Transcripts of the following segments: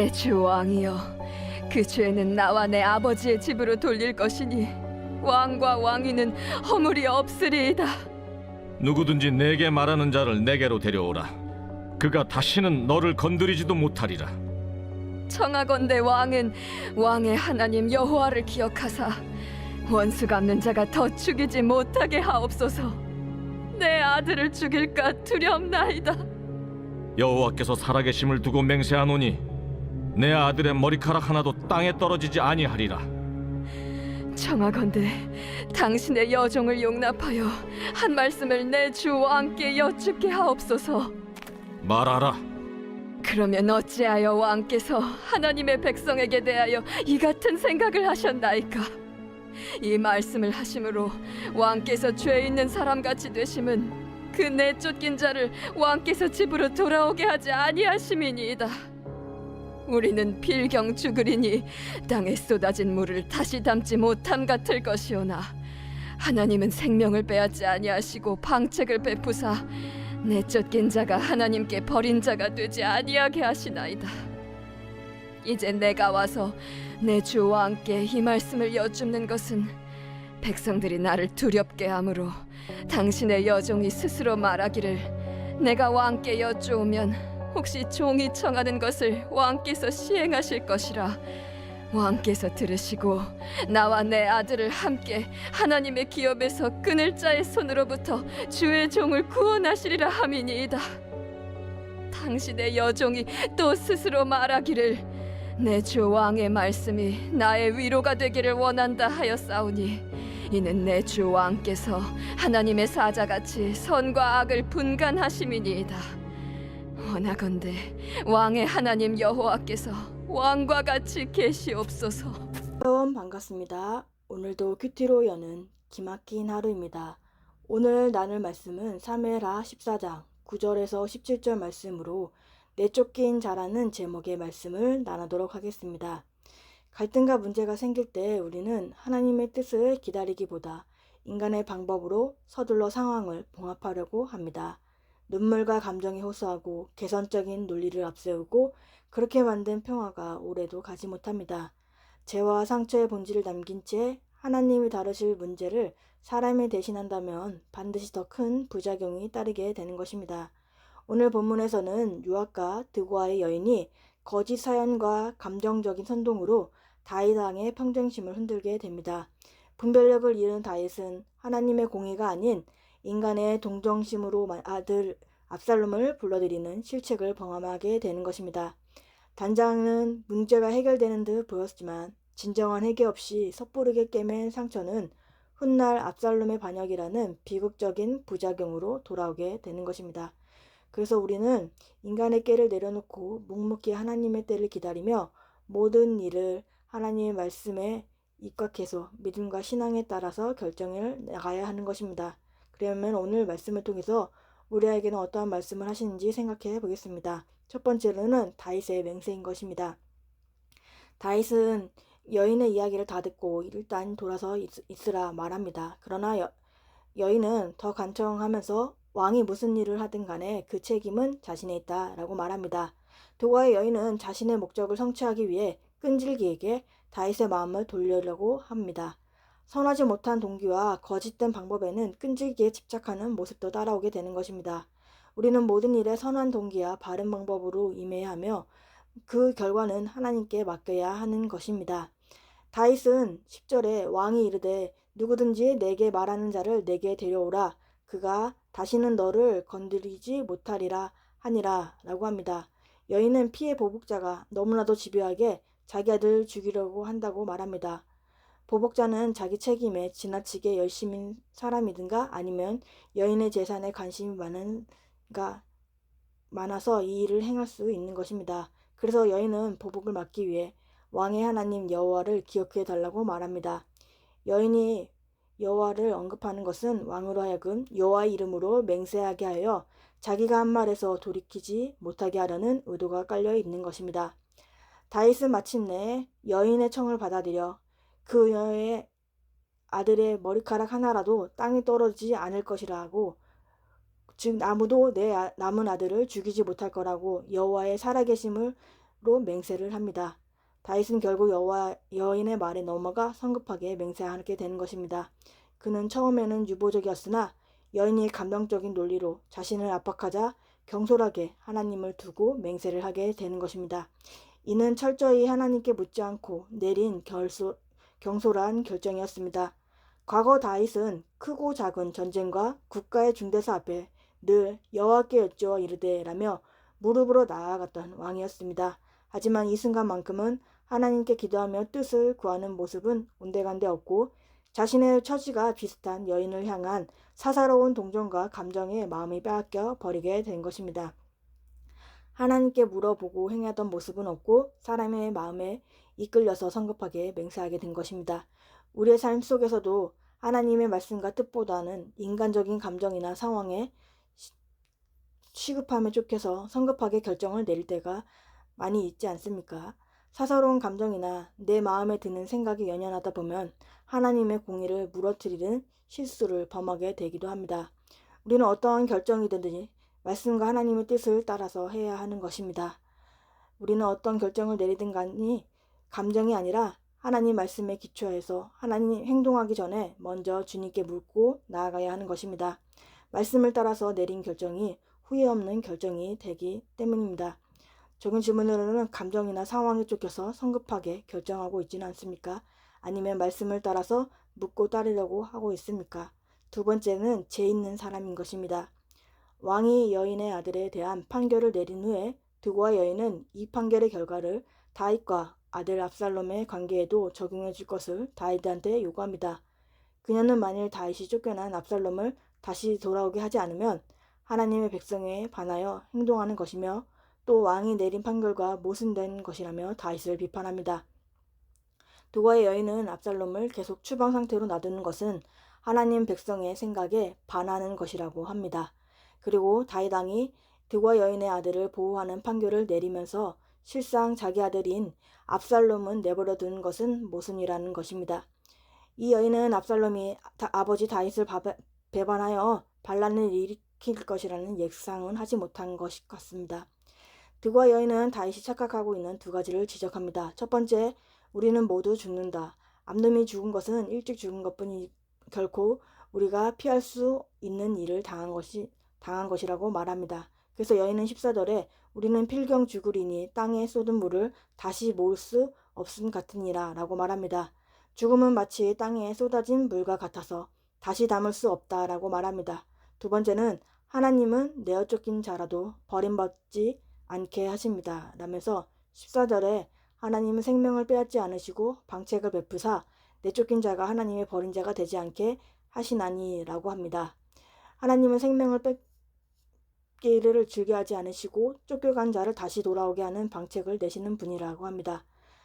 내 주 왕이여, 그 죄는 나와 내 아버지의 집으로 돌릴 것이니 왕과 왕위는 허물이 없으리이다. 누구든지 내게 말하는 자를 내게로 데려오라. 그가 다시는 너를 건드리지도 못하리라. 청하건대 왕은 왕의 하나님 여호와를 기억하사 원수 갚는 자가 더 죽이지 못하게 하옵소서. 내 아들을 죽일까 두렵나이다. 여호와께서 살아계심을 두고 맹세하노니 내 아들의 머리카락 하나도 땅에 떨어지지 아니하리라. 청하건대 당신의 여종을 용납하여 한 말씀을 내 주 왕께 여쭙게 하옵소서. 말하라. 그러면 어찌하여 왕께서 하나님의 백성에게 대하여 이 같은 생각을 하셨나이까? 이 말씀을 하심으로 왕께서 죄 있는 사람같이 되심은 그 내쫓긴 자를 왕께서 집으로 돌아오게 하지 아니하심이니이다. 우리는 필경 죽으리니 땅에 쏟아진 물을 다시 담지 못함 같을 것이오나 하나님은 생명을 빼앗지 아니하시고 방책을 베푸사 내쫓긴 자가 하나님께 버린 자가 되지 아니하게 하시나이다. 이제 내가 와서 내 주 왕께 이 말씀을 여쭙는 것은 백성들이 나를 두렵게 하므로 당신의 여종이 스스로 말하기를 내가 왕께 여쭈오면 혹시 종이 청하는 것을 왕께서 시행하실 것이라 왕께서 들으시고 나와 내 아들을 함께 하나님의 기업에서 끊을 자의 손으로부터 주의 종을 구원하시리라 함이니이다. 당신의 여종이 또 스스로 말하기를 내 주 왕의 말씀이 나의 위로가 되기를 원한다 하였사오니 이는 내 주 왕께서 하나님의 사자같이 선과 악을 분간하심이니이다. 원하건대 왕의 하나님 여호와께서 왕과 같이 계시옵소서. 여러분 반갑습니다. 오늘도 큐티로 여는 기막힌 하루입니다. 오늘 나눌 말씀은 사무엘하 14장 9절에서 17절 말씀으로 내쫓긴 자라는 제목의 말씀을 나누도록 하겠습니다. 갈등과 문제가 생길 때 우리는 하나님의 뜻을 기다리기보다 인간의 방법으로 서둘러 상황을 봉합하려고 합니다. 눈물과 감정에 호소하고 개선적인 논리를 앞세우고 그렇게 만든 평화가 오래도 가지 못합니다. 죄와 상처의 본질을 남긴 채 하나님이 다루실 문제를 사람이 대신한다면 반드시 더 큰 부작용이 따르게 되는 것입니다. 오늘 본문에서는 유학가 드고아의 여인이 거짓 사연과 감정적인 선동으로 다윗 왕의 평정심을 흔들게 됩니다. 분별력을 잃은 다윗은 하나님의 공의가 아닌 인간의 동정심으로 아들 압살롬을 불러들이는 실책을 범하게 되는 것입니다. 단장은 문제가 해결되는 듯 보였지만 진정한 해결 없이 섣부르게 꿰맨 상처는 훗날 압살롬의 반역이라는 비극적인 부작용으로 돌아오게 되는 것입니다. 그래서 우리는 인간의 꾀를 내려놓고 묵묵히 하나님의 때를 기다리며 모든 일을 하나님의 말씀에 입각해서 믿음과 신앙에 따라서 결정을 나가야 하는 것입니다. 그러면 오늘 말씀을 통해서 우리에게는 어떠한 말씀을 하시는지 생각해 보겠습니다. 첫 번째로는 다윗의 맹세인 것입니다. 다윗은 여인의 이야기를 다 듣고 일단 돌아서 있으라 말합니다. 그러나 여인은 더 간청하면서 왕이 무슨 일을 하든 간에 그 책임은 자신에 있다라고 말합니다. 도가의 여인은 자신의 목적을 성취하기 위해 끈질기게 다윗의 마음을 돌리려고 합니다. 선하지 못한 동기와 거짓된 방법에는 끈질기게 집착하는 모습도 따라오게 되는 것입니다. 우리는 모든 일에 선한 동기와 바른 방법으로 임해야 하며 그 결과는 하나님께 맡겨야 하는 것입니다. 다윗은 10절에 왕이 이르되 누구든지 내게 말하는 자를 내게 데려오라. 그가 다시는 너를 건드리지 못하리라 하니라 라고 합니다. 여인은 피해 보복자가 너무나도 집요하게 자기 아들 죽이려고 한다고 말합니다. 보복자는 자기 책임에 지나치게 열심인 사람이든가 아니면 여인의 재산에 관심이 많아서 이 일을 행할 수 있는 것입니다. 그래서 여인은 보복을 막기 위해 왕의 하나님 여호와를 기억해 달라고 말합니다. 여인이 여호와를 언급하는 것은 왕으로 하여금 여호와의 이름으로 맹세하게 하여 자기가 한 말에서 돌이키지 못하게 하려는 의도가 깔려 있는 것입니다. 다윗은 마침내 여인의 청을 받아들여 그 여의 아들의 머리카락 하나라도 땅에 떨어지지 않을 것이라고, 즉 아무도 내 남은 아들을 죽이지 못할 거라고 여호와의 살아계심을 맹세를 합니다. 다윗은 결국 여인의 말에 넘어가 성급하게 맹세하게 되는 것입니다. 그는 처음에는 유보적이었으나 여인이 감정적인 논리로 자신을 압박하자 경솔하게 하나님을 두고 맹세를 하게 되는 것입니다. 이는 철저히 하나님께 묻지 않고 내린 경솔한 결정이었습니다. 과거 다윗은 크고 작은 전쟁과 국가의 중대사 앞에 늘 여호와께 여쭈어 이르되 라며 무릎으로 나아갔던 왕이었습니다. 하지만 이 순간만큼은 하나님께 기도하며 뜻을 구하는 모습은 온데간데 없고 자신의 처지가 비슷한 여인을 향한 사사로운 동정과 감정에 마음이 빼앗겨 버리게 된 것입니다. 하나님께 물어보고 행하던 모습은 없고 사람의 마음에 이끌려서 성급하게 맹세하게 된 것입니다. 우리의 삶 속에서도 하나님의 말씀과 뜻보다는 인간적인 감정이나 상황에 시급함에 쫓겨서 성급하게 결정을 내릴 때가 많이 있지 않습니까? 사사로운 감정이나 내 마음에 드는 생각이 연연하다 보면 하나님의 공의를 무너뜨리는 실수를 범하게 되기도 합니다. 우리는 어떠한 결정이든지 말씀과 하나님의 뜻을 따라서 해야 하는 것입니다. 우리는 어떤 결정을 내리든 간에 감정이 아니라 하나님 말씀에 기초해서 하나님 행동하기 전에 먼저 주님께 묻고 나아가야 하는 것입니다. 말씀을 따라서 내린 결정이 후회 없는 결정이 되기 때문입니다. 적은 질문으로는 감정이나 상황에 쫓겨서 성급하게 결정하고 있지는 않습니까? 아니면 말씀을 따라서 묻고 따르려고 하고 있습니까? 두 번째는 죄 있는 사람인 것입니다. 왕이 여인의 아들에 대한 판결을 내린 후에 두고와 여인은 이 판결의 결과를 다윗과 아들 압살롬의 관계에도 적용해 줄 것을 다윗한테 요구합니다. 그녀는 만일 다윗이 쫓겨난 압살롬을 다시 돌아오게 하지 않으면 하나님의 백성에 반하여 행동하는 것이며 또 왕이 내린 판결과 모순된 것이라며 다윗을 비판합니다. 두고의 여인은 압살롬을 계속 추방 상태로 놔두는 것은 하나님 백성의 생각에 반하는 것이라고 합니다. 그리고 다윗 왕이 두고 여인의 아들을 보호하는 판결을 내리면서 실상 자기 아들인 압살롬은 내버려 두는 것은 모순이라는 것입니다. 이 여인은 압살롬이 아버지 다윗을 배반하여 반란을 일으킬 것이라는 예상은 하지 못한 것 같습니다. 두고 여인은 다윗이 착각하고 있는 두 가지를 지적합니다. 첫 번째, 우리는 모두 죽는다. 암놈이 죽은 것은 일찍 죽은 것뿐이 결코 우리가 피할 수 있는 일을 당한 것이라고 말합니다. 그래서 여인은 14절에 우리는 필경 죽으리니 땅에 쏟은 물을 다시 모을 수 없음 같으니라 라고 말합니다. 죽음은 마치 땅에 쏟아진 물과 같아서 다시 담을 수 없다 라고 말합니다. 두 번째는 하나님은 내어 쫓긴 자라도 버림받지 않게 하십니다. 라면서 14절에 하나님은 생명을 빼앗지 않으시고 방책을 베푸사 내쫓긴 자가 하나님의 버린 자가 되지 않게 하시나니 라고 합니다. 하나님은 생명을 뺏기를 즐겨 하지 않으시고 쫓겨간 자를 다시 돌아오게 하는 방책을 내시는 분이라고 합니다.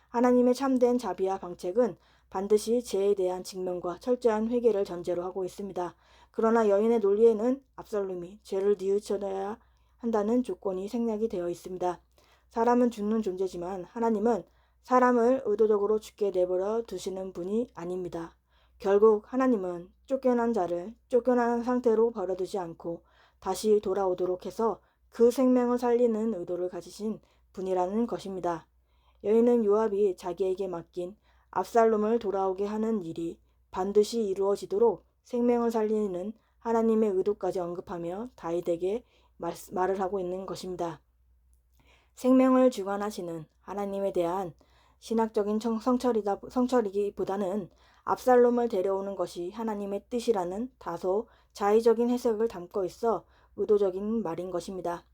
하나님의 참된 자비와 방책은 반드시 죄에 대한 직면과 철저한 회개를 전제로 하고 있습니다. 그러나 여인의 논리에는 압살롬이 죄를 뉘우쳐야 한다는 조건이 생략이 되어 있습니다. 사람은 죽는 존재지만 하나님은 사람을 의도적으로 죽게 내버려 두시는 분이 아닙니다. 결국 하나님은 쫓겨난 자를 쫓겨난 상태로 버려두지 않고 다시 돌아오도록 해서 그 생명을 살리는 의도를 가지신 분이라는 것입니다. 여인은 요압이 자기에게 맡긴 압살롬을 돌아오게 하는 일이 반드시 이루어지도록 생명을 살리는 하나님의 의도까지 언급하며 다윗에게 말을 하고 있는 것입니다. 생명을 주관하시는 하나님에 대한 신학적인 성철이기보다는 압살롬을 데려오는 것이 하나님의 뜻이라는 다소 자의적인 해석을 담고 있어 의도적인 말인 것입니다.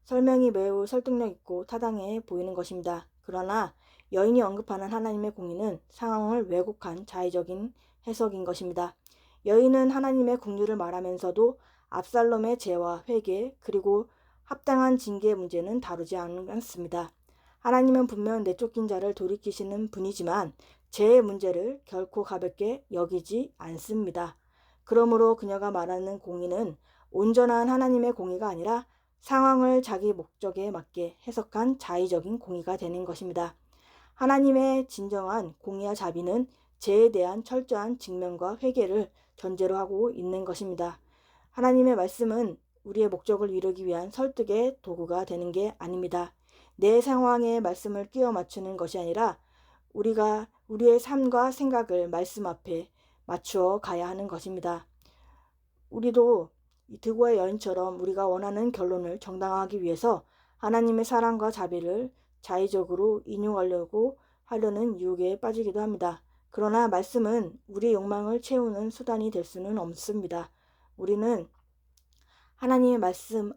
설명이 매우 설득력 있고 타당해 보이는 것입니다. 그러나 여인이 언급하는 하나님의 공의는 상황을 왜곡한 자의적인 해석인 것입니다. 여인은 하나님의 긍휼을 말하면서도 압살롬의 죄와 회개 그리고 합당한 징계의 문제는 다루지 않습니다. 하나님은 분명 내쫓긴 자를 돌이키시는 분이지만 죄의 문제를 결코 가볍게 여기지 않습니다. 그러므로 그녀가 말하는 공의는 온전한 하나님의 공의가 아니라 상황을 자기 목적에 맞게 해석한 자의적인 공의가 되는 것입니다. 하나님의 진정한 공의와 자비는 죄에 대한 철저한 직면과 회개를 전제로 하고 있는 것입니다. 하나님의 말씀은 우리의 목적을 이루기 위한 설득의 도구가 되는 게 아닙니다. 내 상황에 말씀을 끼워 맞추는 것이 아니라 우리가 우리의 삶과 생각을 말씀 앞에 맞추어 가야 하는 것입니다. 우리도 이 드고의 여인처럼 우리가 원하는 결론을 정당화하기 위해서 하나님의 사랑과 자비를 자의적으로 인용하려고 하려는 유혹에 빠지기도 합니다. 그러나 말씀은 우리의 욕망을 채우는 수단이 될 수는 없습니다. 우리는 하나님의 말씀을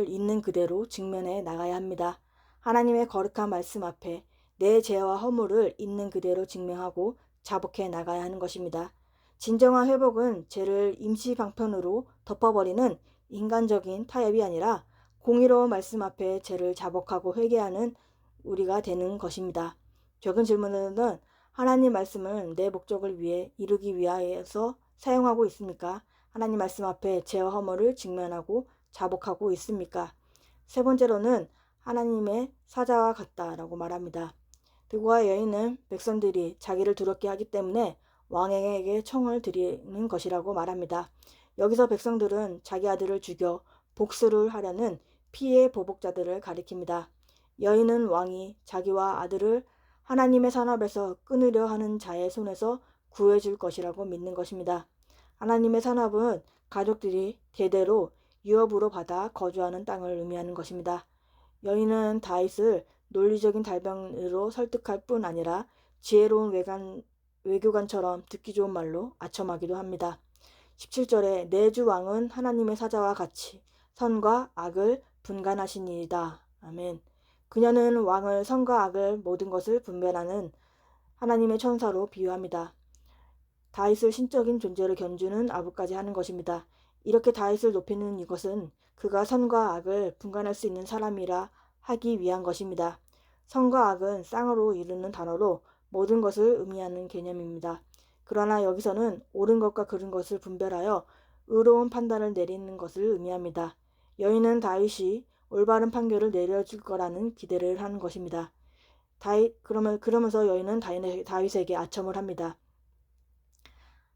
있는 그대로 직면해 나가야 합니다. 하나님의 거룩한 말씀 앞에 내 죄와 허물을 있는 그대로 증명하고 자복해 나가야 하는 것입니다. 진정한 회복은 죄를 임시 방편으로 덮어버리는 인간적인 타협이 아니라 공의로운 말씀 앞에 죄를 자복하고 회개하는 우리가 되는 것입니다. 적은 질문은 하나님 말씀을 내 목적을 위해 이루기 위하여서 사용하고 있습니까? 하나님 말씀 앞에 죄와 허물을 직면하고 자복하고 있습니까? 세 번째로는 하나님의 사자와 같다라고 말합니다. 드고와 여인은 백성들이 자기를 두렵게 하기 때문에 왕에게 청을 드리는 것이라고 말합니다. 여기서 백성들은 자기 아들을 죽여 복수를 하려는 피해 보복자들을 가리킵니다. 여인은 왕이 자기와 아들을 하나님의 산업에서 끊으려 하는 자의 손에서 구해줄 것이라고 믿는 것입니다. 하나님의 산업은 가족들이 대대로 유업으로 받아 거주하는 땅을 의미하는 것입니다. 여인은 다윗을 논리적인 달변으로 설득할 뿐 아니라 지혜로운 외교관처럼 듣기 좋은 말로 아첨하기도 합니다. 17절에 내 주 왕은 하나님의 사자와 같이 선과 악을 분간하시니이다. 아멘. 그녀는 왕을 선과 악을 모든 것을 분별하는 하나님의 천사로 비유합니다. 다윗을 신적인 존재로 견주는 아부까지 하는 것입니다. 이렇게 다윗을 높이는 이것은 그가 선과 악을 분간할 수 있는 사람이라 하기 위한 것입니다. 선과 악은 쌍으로 이루는 단어로 모든 것을 의미하는 개념입니다. 그러나 여기서는 옳은 것과 그른 것을 분별하여 의로운 판단을 내리는 것을 의미합니다. 여인은 다윗이 올바른 판결을 내려줄 거라는 기대를 하는 것입니다. 그러면서 여인은 다윗에게 아첨을 합니다.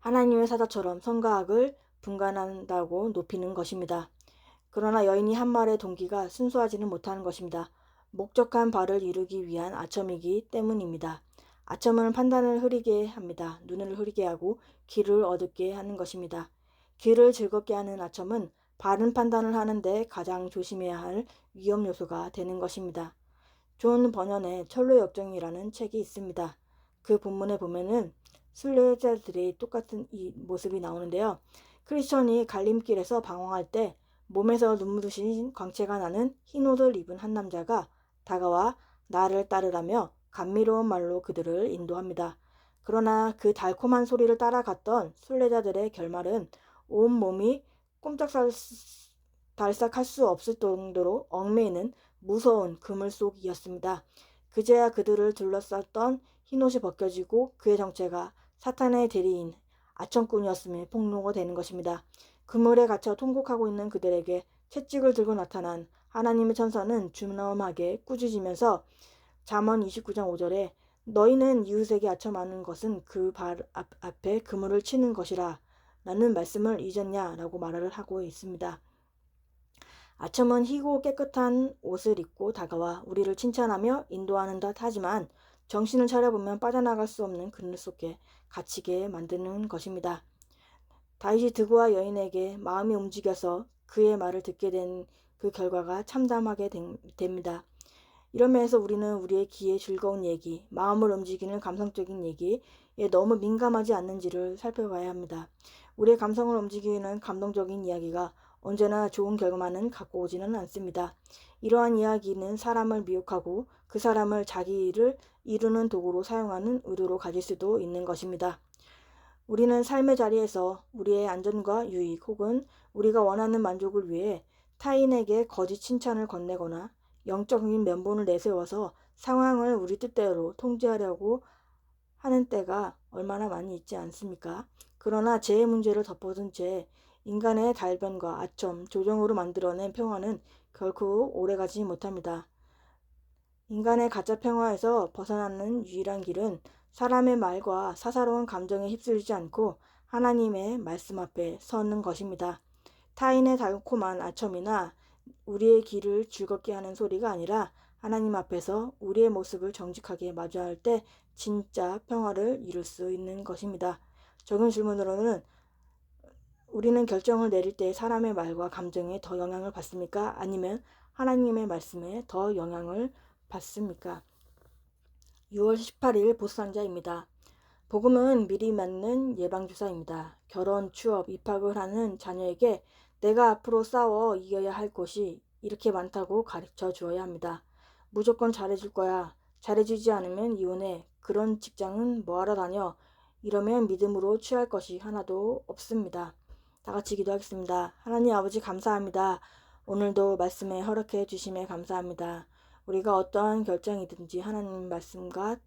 하나님의 사자처럼 선과 악을 분간한다고 높이는 것입니다. 그러나 여인이 한 말의 동기가 순수하지는 못하는 것입니다. 목적한 바를 이루기 위한 아첨이기 때문입니다. 아첨은 판단을 흐리게 합니다. 눈을 흐리게 하고 귀를 어둡게 하는 것입니다. 귀를 즐겁게 하는 아첨은 바른 판단을 하는데 가장 조심해야 할 위험 요소가 되는 것입니다. 존 버년의 철로의 역정이라는 책이 있습니다. 그 본문에 보면은 순례자들이 똑같은 이 모습이 나오는데요. 크리스천이 갈림길에서 방황할 때 몸에서 눈부신 광채가 나는 흰 옷을 입은 한 남자가 다가와 나를 따르라며 감미로운 말로 그들을 인도합니다. 그러나 그 달콤한 소리를 따라갔던 순례자들의 결말은 온 몸이 꼼짝달싹할 수 없을 정도로 얽매이는 무서운 그물 속이었습니다. 그제야 그들을 둘러쌌던 흰옷이 벗겨지고 그의 정체가 사탄의 대리인 아첨꾼이었음에 폭로가 되는 것입니다. 그물에 갇혀 통곡하고 있는 그들에게 채찍을 들고 나타난 하나님의 천사는 준엄하게 꾸짖으면서 잠언 29장 5절에 너희는 이웃에게 아첨하는 것은 그 발 앞에 그물을 치는 것이라 라는 말씀을 잊었냐 라고 말을 하고 있습니다. 아첨은 희고 깨끗한 옷을 입고 다가와 우리를 칭찬하며 인도하는 듯 하지만 정신을 차려보면 빠져나갈 수 없는 그늘 속에 갇히게 만드는 것입니다. 다윗이 드고와 여인에게 마음이 움직여서 그의 말을 듣게 된 그 결과가 참담하게 됩니다. 이런 면에서 우리는 우리의 귀에 즐거운 얘기, 마음을 움직이는 감성적인 얘기에 너무 민감하지 않는지를 살펴봐야 합니다. 우리의 감성을 움직이는 감동적인 이야기가 언제나 좋은 결과만은 갖고 오지는 않습니다. 이러한 이야기는 사람을 미혹하고 그 사람을 자기 일을 이루는 도구로 사용하는 의도로 가질 수도 있는 것입니다. 우리는 삶의 자리에서 우리의 안전과 유익 혹은 우리가 원하는 만족을 위해 타인에게 거짓 칭찬을 건네거나 영적인 면본을 내세워서 상황을 우리 뜻대로 통제하려고 하는 때가 얼마나 많이 있지 않습니까? 그러나 죄의 문제를 덮어둔 채 인간의 달변과 아첨, 조정으로 만들어낸 평화는 결코 오래가지 못합니다. 인간의 가짜 평화에서 벗어나는 유일한 길은 사람의 말과 사사로운 감정에 휩쓸리지 않고 하나님의 말씀 앞에 서는 것입니다. 타인의 달콤한 아첨이나 우리의 귀를 즐겁게 하는 소리가 아니라 하나님 앞에서 우리의 모습을 정직하게 마주할 때 진짜 평화를 이룰 수 있는 것입니다. 적은 질문으로는 우리는 결정을 내릴 때 사람의 말과 감정에 더 영향을 받습니까? 아니면 하나님의 말씀에 더 영향을 받습니까? 6월 18일 보수상자입니다. 복음은 미리 맞는 예방주사입니다. 결혼, 취업, 입학을 하는 자녀에게 내가 앞으로 싸워 이겨야 할 것이 이렇게 많다고 가르쳐 주어야 합니다. 무조건 잘해줄 거야. 잘해주지 않으면 이혼해. 그런 직장은 뭐하러 다녀? 이러면 믿음으로 취할 것이 하나도 없습니다. 다 같이 기도하겠습니다. 하나님 아버지 감사합니다. 오늘도 말씀에 허락해 주심에 감사합니다. 우리가 어떠한 결정이든지 하나님 말씀과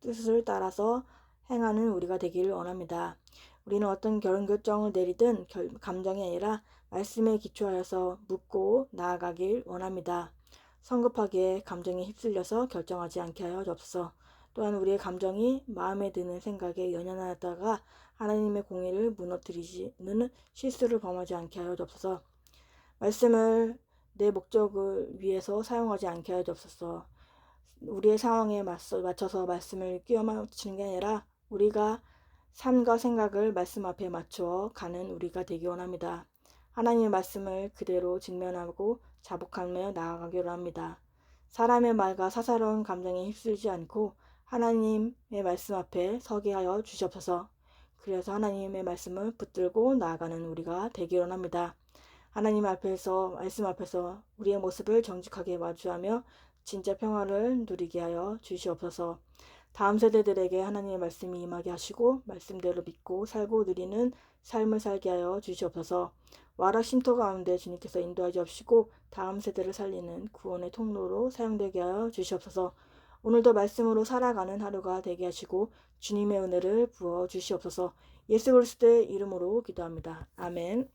뜻을 따라서 행하는 우리가 되기를 원합니다. 우리는 어떤 결정을 내리든 감정이 아니라 말씀에 기초하여서 묻고 나아가길 원합니다. 성급하게 감정에 휩쓸려서 결정하지 않게 하여 주옵소서. 또한 우리의 감정이 마음에 드는 생각에 연연하다가 하나님의 공의를 무너뜨리는 실수를 범하지 않게 하여 주옵소서. 말씀을 내 목적을 위해서 사용하지 않게 하여 주옵소서. 우리의 상황에 맞춰서 말씀을 끼워 맞추는 게 아니라 우리가 삶과 생각을 말씀 앞에 맞추어 가는 우리가 되기 원합니다. 하나님의 말씀을 그대로 직면하고 자복하며 나아가기로 합니다. 사람의 말과 사사로운 감정에 휩쓸지 않고 하나님의 말씀 앞에 서게 하여 주시옵소서. 그래서 하나님의 말씀을 붙들고 나아가는 우리가 되기 원합니다. 하나님 앞에서 말씀 앞에서 우리의 모습을 정직하게 마주하며 진짜 평화를 누리게 하여 주시옵소서. 다음 세대들에게 하나님의 말씀이 임하게 하시고 말씀대로 믿고 살고 누리는 삶을 살게 하여 주시옵소서. 와락 쉼터 가운데 주님께서 인도하여 주옵시고 다음 세대를 살리는 구원의 통로로 사용되게 하여 주시옵소서. 오늘도 말씀으로 살아가는 하루가 되게 하시고 주님의 은혜를 부어 주시옵소서. 예수 그리스도의 이름으로 기도합니다. 아멘.